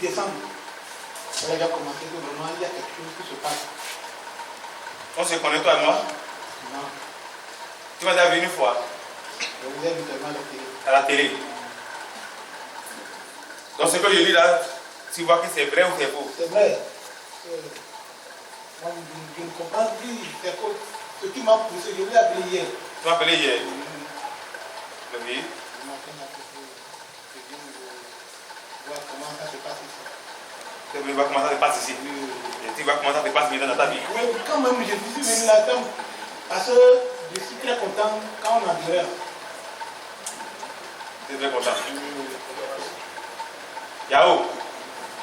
décembre. Elle a déjà commencé que vraiment il y a quelque chose qui se passe. On se connaît toi et moi? Non. Tu m'as déjà vu une fois? Je vous ai vu tellement à la télé. À la télé. Donc ce que je dis là, tu vois que c'est vrai ou c'est faux? C'est vrai. Moi, je ne comprends plus. C'est faux. Ce qui m'a poussé, je l'ai appelé hier. Tu m'as appelé hier? Oui. Je m'appelle voir comment ça se passe ici. Tu veux voir comment ça se passe ici? Et tu vois comment ça se passe maintenant dans ta vie? Oui, quand même, je suis venu là, parce que je suis très content quand on a du rêve. Tu es très content. Yao?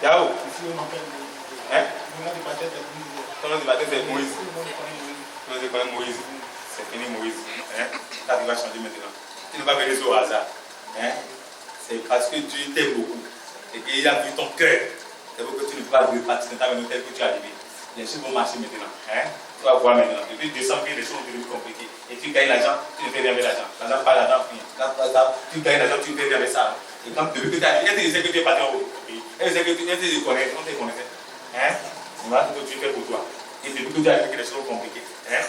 Yao? Ici, on m'appelle Moïse. Hein? Le nom du baptême, c'est Moïse. Ton nom du baptême, c'est Moïse. Tout le monde connaît Moïse. Tout le monde connaît Moïse. C'est fini Moïse. Hein? Ça, tu vas changer maintenant. Tu ne vas pas venir au hasard. Hein? C'est parce que tu t'aimes beaucoup. Et qu'il a vu ton cœur. C'est pour que tu ne peux pas repartir dans ta maison telle que tu es arrivé. Bien sûr, vont marcher maintenant. Hein? Tu vas voir maintenant. Depuis décembre, les choses sont devenues compliquées. Et tu gagnes l'argent, tu ne fais rien avec l'argent. L'argent, pas l'argent, fini. Tu gagnes l'argent, tu ne fais rien avec ça. Et quand depuis que tu es arrivé, elle te disait que tu es parti en haut. Elle disait que tu te connais, on te connaissait. Hein? Voilà ce que tu fais pour toi. Et depuis que tu es arrivé, les choses sont compliquées. Hein?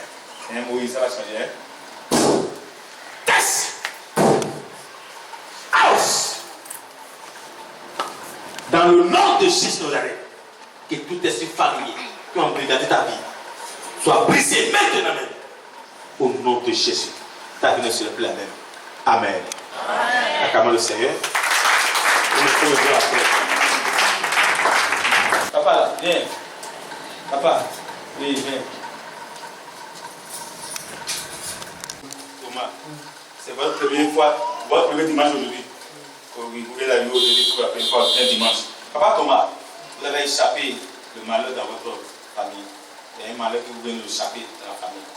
Hein, Moïse, ça va changer. Hein? Test! House! Dans le nom de Jésus Nazareth, que tout esprit familier qui a embrigadé ta vie soit brisé maintenant même. Au nom de Jésus. Ta vie ne sera plus la même. Amen. Acclamons le Seigneur. Papa, viens. Papa, oui, viens. Thomas, c'est votre première fois, votre premier dimanche aujourd'hui. Oui, vous voulez aller aujourd'hui pour la première fois, un dimanche. Papa Thomas, vous avez échappé le malheur dans votre famille. Il y a un malheur que vous venez d'échapper dans la famille.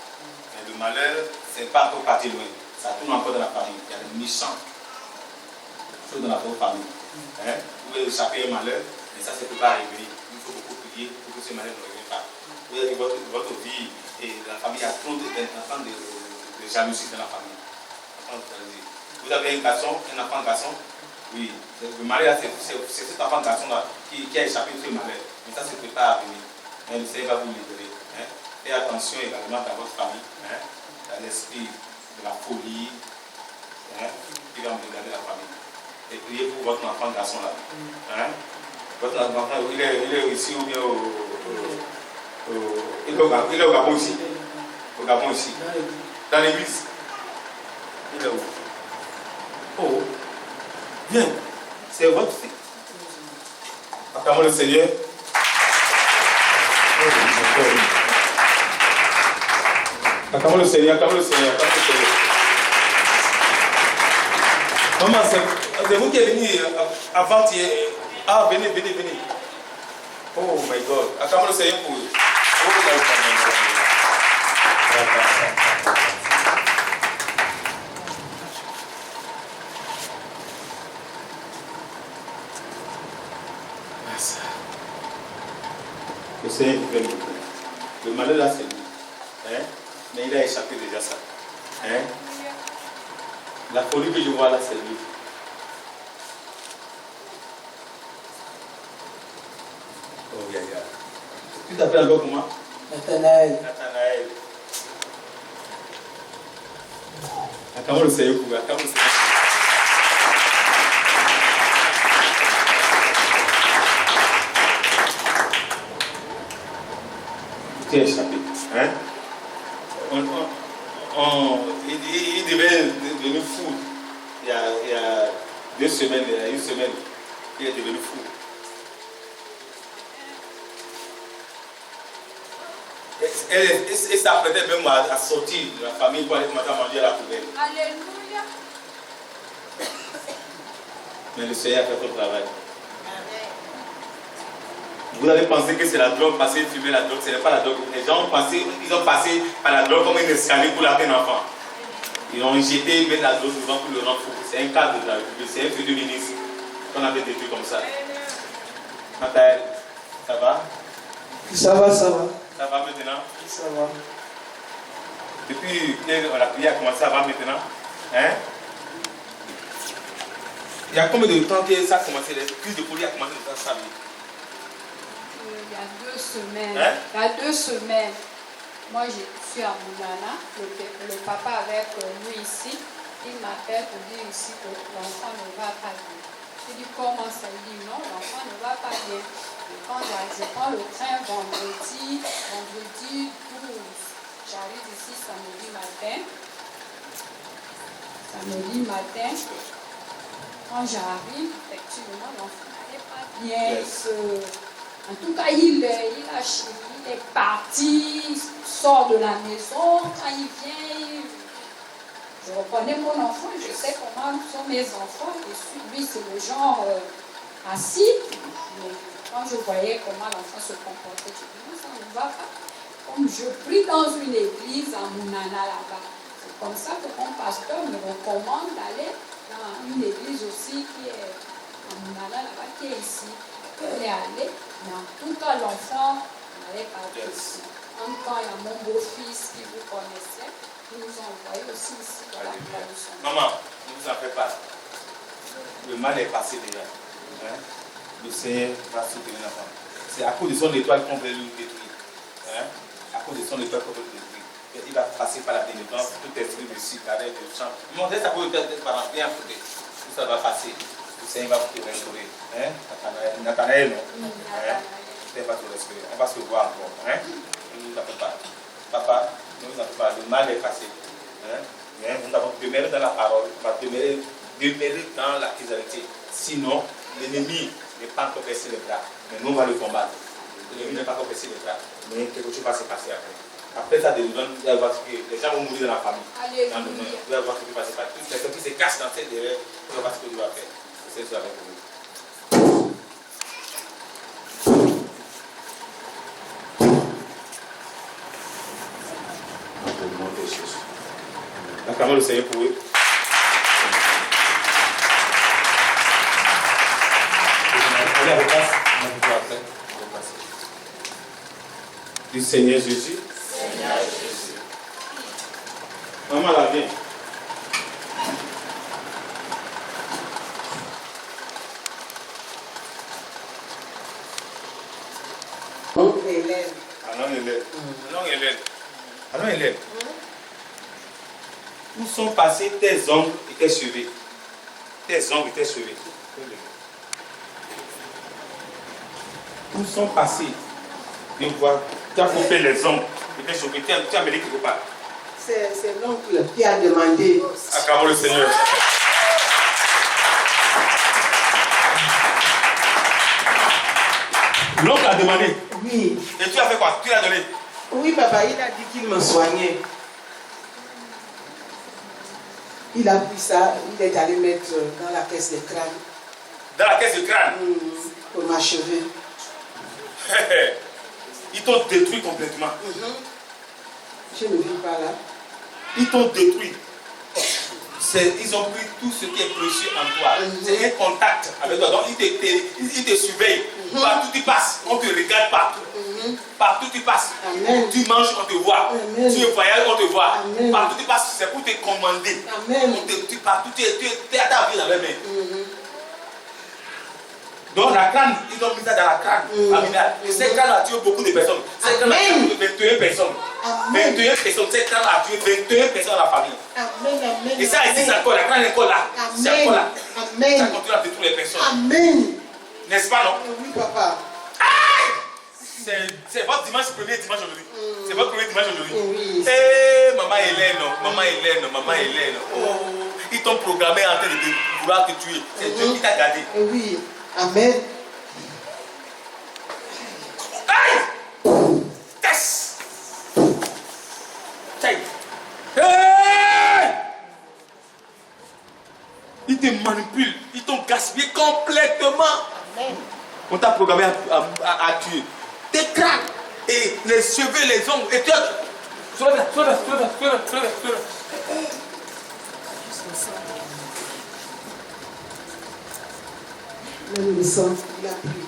Mais le malheur, ce n'est pas encore parti loin. Ça tourne encore dans la famille. Il y a des méchants choses dans la votre famille. Hein? Vous avez échappé un malheur, mais ça ne peut pas arriver. Il faut beaucoup prier pour que ce malheur ne revienne pas. Vous avez votre vie et la famille a trop de jalousie dans la famille. Vous avez un garçon, un enfant garçon. Oui, le malheur, c'est cet enfant garçon-là qui a échappé ce malheur. Mais ça ne peut pas arriver. Mais le Seigneur va vous libérer. Hein? Faites attention également dans votre famille. Hein? Dans l'esprit de la folie. Hein? Qui va me regarder la famille. Et priez pour votre enfant garçon-là. Hein? Votre enfant, il est ici ou bien il est au Gabon ici. Au Gabon ici. Dans l'église. Il est où? Oh. Bien. C'est votre fille. Acclamons le Seigneur. Acclamons le Seigneur, acclamons le Seigneur, acclamons le Seigneur. Maman, c'est vous qui êtes venu avant-hier. Ah, venez. Oh my God. Acclamons le Seigneur pour eux. Oh my God. Le Seigneur vous aime beaucoup. Le malheur là, c'est lui. Hein? Mais il a échappé déjà ça. Hein? La folie que je vois là, c'est lui. Oh, yeah. Tu t'appelles encore comment? Nathanaël. Acclamons le Seigneur pour vous. Acclamons le Seigneur. Tu es échappé. Hein? Il devait devenir fou. Il y a 2 semaines, il y a 1 semaine, il est devenu fou. Et ça apprenait même à sortir de la famille pour aller commencer à manger à la poubelle. Alléluia. Mais le Seigneur a fait son travail. Vous avez pensé que c'est la drogue, parce que fumer la drogue, ce n'est pas la drogue. Les gens ont passé par la drogue comme un escalier pour laver un enfant. Ils ont jeté, mettre la drogue devant pour le rendre fou. C'est un cadre de la République, c'est un feu de ministre qu'on avait détruit comme ça. Nathalie, ça va? Ça va. Ça va maintenant? Ça va. Depuis que la prière a commencé, ça va maintenant? Hein? Il y a combien de temps que ça a commencé, les crises de folie a commencé dans sa vie? semaines. Hein? Il y a 2 semaines. Moi, je suis à Mounana. Le papa avec nous ici. Il m'appelle pour dire ici que l'enfant ne va pas bien. Je dis comment ça? Il dit non, l'enfant ne va pas bien. Et quand je prends le train vendredi 12, j'arrive ici samedi matin. Quand j'arrive, effectivement, l'enfant n'allait pas bien. Yes. En tout cas, il est parti, il sort de la maison. Quand il vient, je reconnais mon enfant, je sais comment sont mes enfants. Et lui, c'est le genre assis. Mais quand je voyais comment l'enfant se comportait, je dis non, ça ne va pas. Comme je prie dans une église à Mounana là-bas. C'est comme ça que mon pasteur me recommande d'aller dans une église aussi qui est à Mounana là-bas, qui est ici. On est allé, mais en tout cas, l'enfant n'allait pas bien ici. En quand il y a mon beau-fils qui vous connaissait, qui nous a envoyé aussi ici dans la tradition. Maman, ne vous en faites pas. Le mal est passé déjà. Hein? Le Seigneur va soutenir l'enfant. C'est à cause de son étoile qu'on veut le détruire. Hein? À cause de son étoile qu'on veut le détruire. Il va passer par la délivrance, tout esprit de citadelle, de champ. Mon Dieu, ça peut être par bien côté. Tout ça va passer. Le Seigneur va vous restaurer. Hein? Nathanaël, non? Hein? Il va te restaurer. On va se voir encore. Hein? Ne vous en faites pas. Papa, ne vous en faites pas. Le mal est passé. Hein? Nous avons demeuré dans la parole. On va demeurer dans la chrétienté. Sinon, l'ennemi n'est pas encore baissé les bras. Mais nous, on va le combattre. L'ennemi n'est pas encore baissé les bras. Mais quelque chose va se passer après. Après ça, vous allez voir que les gens vont mourir dans la famille. Alléluia. Vous allez voir ce qui va se passer. Toute personne qui se cache dans cette derrière, vous allez voir ce que Dieu va faire. C'est ça avec vous. Acclamons le Seigneur pour eux. Allez avec place. Du Seigneur Jésus. Seigneur Jésus. Maman la vient. Bon, Hélène. Allons, Hélène. Où sont passés tes ongles et tes cheveux? Tes ongles et tes cheveux. Où sont passés? Je vois, tu as coupé les ongles et tes cheveux. Tu as mêlé quelque part. C'est l'oncle qui a demandé. Acclamons le Seigneur. L'oncle a demandé. Oui. Et tu as fait quoi? Tu l'as donné? Oui, papa, il a dit qu'il me soignait. Il a pris ça, il est allé mettre dans la caisse de crâne. Dans la caisse de crâne? Pour m'achever. Ils t'ont détruit complètement. Je ne vis pas là. Ils t'ont détruit. Ils ont pris tout ce qui est précieux en toi. C'est un contact avec toi. Donc ils te surveillent. Partout tu passes, on te regarde partout. Partout tu passes. Amen. Tu manges, on te voit. Amen. Tu voyages, on te voit. Amen. Partout tu passes, c'est pour te commander. Amen. Partout tu es à ta vie dans les mains. Donc la crâne, ils ont mis ça dans la crâne. Ces crânes a tué beaucoup de personnes. Ces crânes a tué 21 personnes. Amen. 21 personnes. Ces crânes a tué 21 personnes dans la famille. Amen. Amen. Et ça ici, c'est encore, la crâne est encore là. C'est Amen. encore là. Ça Amen. continue à détruire les personnes. Amen. N'est-ce pas, non? Oui, papa. C'est votre premier dimanche aujourd'hui. C'est votre premier dimanche aujourd'hui. Oui. Hé, maman Hélène, maman Hélène. Oh, ils t'ont programmé en train de vouloir te tuer. C'est Dieu qui t'a gardé. Oui. Amen. Aïe! Tess! Tiens. Hey! Ils te manipulent. Ils t'ont gaspillé complètement. Amen. On t'a programmé à tuer. Tes crânes et les cheveux, les ongles. Et tu as... Soulève-la. Même le sang, il a pris.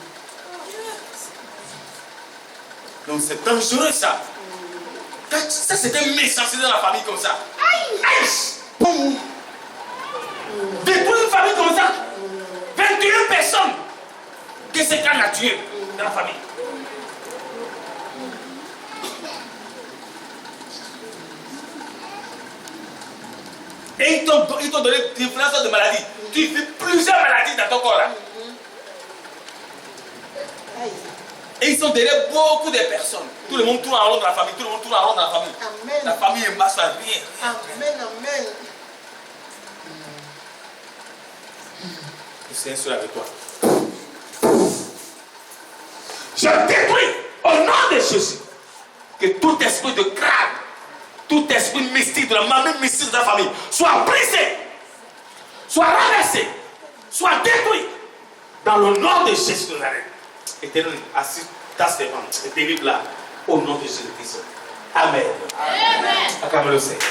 Donc c'est dangereux ça. Ça c'est un méchanceté dans la famille comme ça. Aïe! Détruire une famille comme ça. 21 personnes que ces crânes a tué dans la famille. Et ils t'ont donné différentes sortes de maladies. Tu vis plusieurs maladies dans ton corps là. Et ils sont derrière beaucoup de personnes. Tout le monde tourne en rond dans la famille. Tout le monde tourne en rond dans la famille. Amen. La famille est masse à rien. Amen, amen. Le Seigneur sera avec toi. Je détruis au nom de Jésus que tout esprit de crabe, tout esprit mystique, de la mamie mystique de la famille, soit brisé, soit renversé, soit détruit dans le nom de Jésus de Nazareth. Éternel, assis dans Stéphane, et délivre là, au nom de Jésus-Christ. Amen. Amen. Acclamons le Seigneur.